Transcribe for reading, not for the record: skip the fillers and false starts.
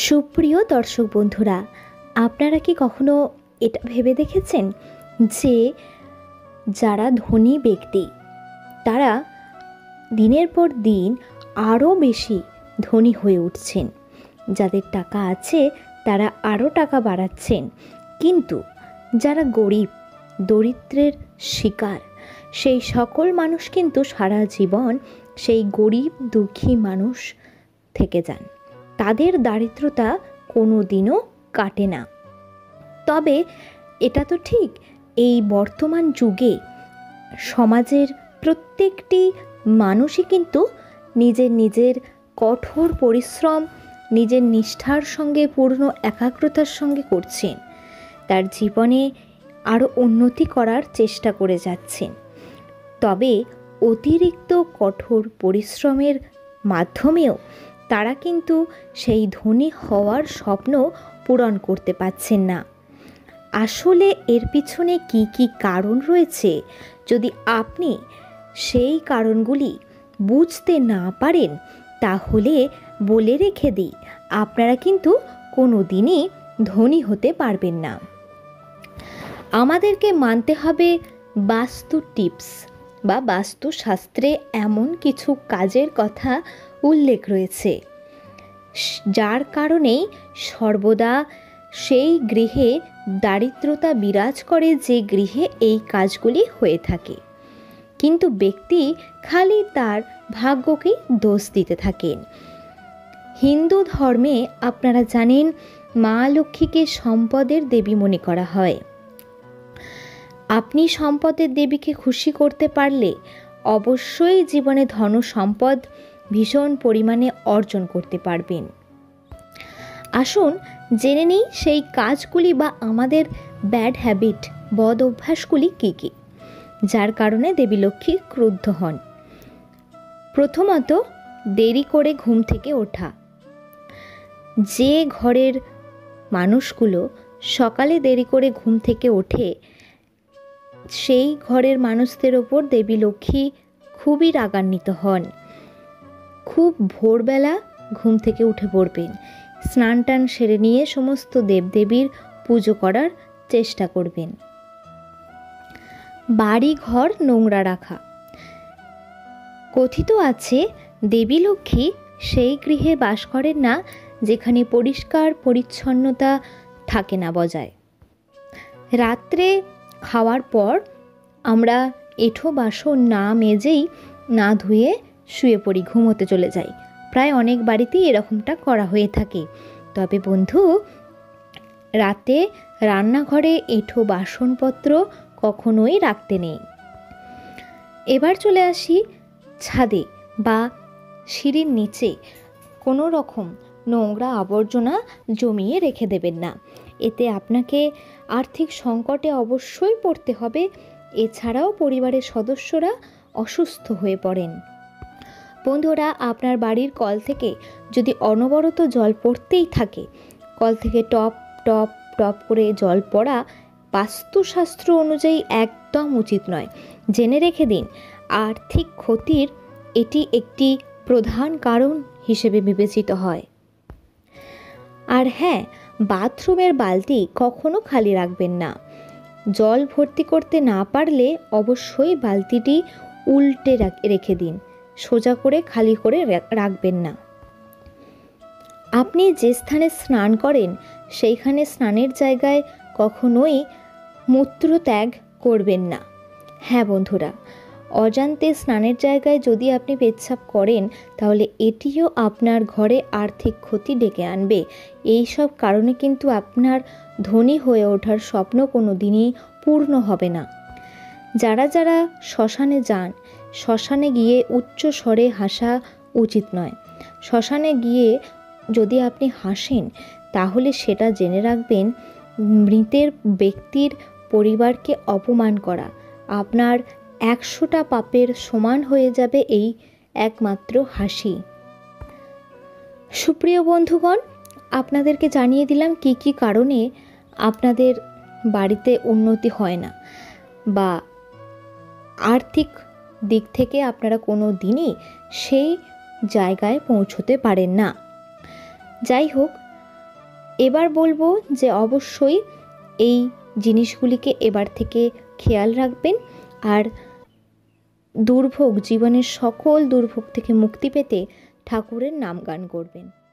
সুপ্রিয় দর্শক বন্ধুরা, আপনারা কি কখনো এটা ভেবে দেখেছেন যে যারা ধনী ব্যক্তি তারা দিনের পর দিন আরও বেশি ধনী হয়ে উঠছেন, যাদের টাকা আছে তারা আরও টাকা বাড়াচ্ছেন, কিন্তু যারা গরিব দরিদ্রের শিকার সেই সকল মানুষ কিন্তু সারা জীবন সেই গরিব দুঃখী মানুষ থেকে যান। তাদের দারিদ্রতা কোনো দিনও কাটে না। তবে এটা তো ঠিক, এই বর্তমান যুগে সমাজের প্রত্যেকটি মানুষই কিন্তু নিজের কঠোর পরিশ্রম নিজের নিষ্ঠার সঙ্গে পূর্ণ একাগ্রতার সঙ্গে করছেন, তার জীবনে আরও উন্নতি করার চেষ্টা করে যাচ্ছেন। তবে অতিরিক্ত কঠোর পরিশ্রমের মাধ্যমেও তারা কিন্তু সেই ধনী হওয়ার স্বপ্ন পূরণ করতে পারছেন না। আসলে এর পিছনে কি কি কারণ রয়েছে, যদি আপনি সেই কারণগুলি বুঝতে না পারেন তাহলে বলে রেখে দিই, আপনারা কিন্তু কোনো দিনই ধনী হতে পারবেন না। আমাদেরকে মানতে হবে বাস্তু টিপস বা বাস্তুশাস্ত্রে এমন কিছু কাজের কথা উল্লেখ রয়েছে, যার কারণেই সর্বদা সেই গৃহে দারিদ্রতা বিরাজ করে, যে গৃহে এই কাজগুলি হয়ে থাকে। কিন্তু ব্যক্তি খালি তার ভাগ্যকেই দোষ দিতে থাকেন। হিন্দু ধর্মে আপনারা জানেন মা লক্ষ্মীকে সম্পদের দেবী মনে করা হয়। আপনি সম্পদের দেবীকে খুশি করতে পারলে অবশ্যই জীবনে ধন সম্পদ ভীষণ পরিমাণে অর্জন করতে পারবেন। আসুন জেনে নিই সেই কাজগুলি বা আমাদের ব্যাড হ্যাবিট বদ অভ্যাসগুলি কী কী, যার কারণে দেবী লক্ষ্মী ক্রুদ্ধ হন। প্রথমত, দেরি করে ঘুম থেকে ওঠা। যে ঘরের মানুষগুলো সকালে দেরি করে ঘুম থেকে ওঠে সেই ঘরের মানুষদের ওপর দেবী লক্ষ্মী খুবই রাগান্বিত হন। খুব ভোরবেলা ঘুম থেকে উঠে পড়বেন, স্নান টান সেরে নিয়ে সমস্ত দেবদেবীর পুজো করার চেষ্টা করবেন। বাড়ি ঘর নোংরা রাখা। কথিত আছে দেবী লক্ষ্মী সেই গৃহে বাস করেন না যেখানে পরিষ্কার পরিচ্ছন্নতা থাকে না বজায়। রাত্রে খাওয়ার পর আমরা এঁঠো বাসন না মেজেই না ধুয়ে শুয়ে পড়ি, ঘুমোতে চলে যাই। প্রায় অনেক বাড়িতেই এরকমটা করা হয়ে থাকে। তবে বন্ধু, রাতে রান্নাঘরে এঁঠো বাসনপত্র কখনোই রাখতে নেই। এবার চলে আসি ছাদে বা সিঁড়ির নিচে কোনো রকম নোংরা আবর্জনা জমিয়ে রেখে দেবেন না। এতে আপনাকে আর্থিক সংকটে অবশ্যই পড়তে হবে, এছাড়াও পরিবারের সদস্যরা অসুস্থ হয়ে পড়েন। বন্ধুরা, আপনার বাড়ির কল থেকে যদি অনবরত জল পড়তেই থাকে, কল থেকে টপ টপ টপ করে জল পড়া বাস্তুশাস্ত্র অনুযায়ী একদম উচিত নয়। জেনে রেখে দিন, আর্থিক ক্ষতির এটি একটি প্রধান কারণ হিসেবে বিবেচিত হয়। আর হ্যাঁ, বাথরুমের বালতি কখনো খালি রাখবেন না। জল ভর্তি করতে না পারলে অবশ্যই বালতিটি উল্টে রেখে দিন, সোজা করে খালি করে রাখবেন না। আপনি যে স্থানে স্নান করেন সেইখানে স্নানের জায়গায় কখনোই মূত্রত্যাগ করবেন না। হ্যাঁ বন্ধুরা, অজান্তে স্নানের জায়গায় যদি আপনি পেচ্ছাপ করেন তাহলে এটিও আপনার ঘরে আর্থিক ক্ষতি ডেকে আনবে। এই সব কারণে কিন্তু আপনার ধনী হয়ে ওঠার স্বপ্ন কোনো দিনই পূর্ণ হবে না। যারা যারা শ্মশানে যান, শ্মশানে গিয়ে উচ্চ স্বরে হাসা উচিত নয়। শ্মশানে গিয়ে যদি আপনি হাসেন তাহলে সেটা জেনে রাখবেন, মৃতের ব্যক্তির পরিবারকে অপমান করা আপনার 100টা পাপের সমান হয়ে যাবে এই একমাত্র হাসি। সুপ্রিয় বন্ধুগণ, আপনাদেরকে জানিয়ে দিলাম কি কি কারণে আপনাদের বাড়িতে উন্নতি হয় না বা আর্থিক দিক থেকে আপনারা কোনো দিনই সেই জায়গায় পৌঁছতে পারেন না। যাই হোক, এবার বলবো যে অবশ্যই এই জিনিসগুলিকে এবার থেকে খেয়াল রাখবেন, আর দুর্ভোগ, জীবনের সকল দুর্ভোগ থেকে মুক্তি পেতে ঠাকুরের নাম গান করবেন।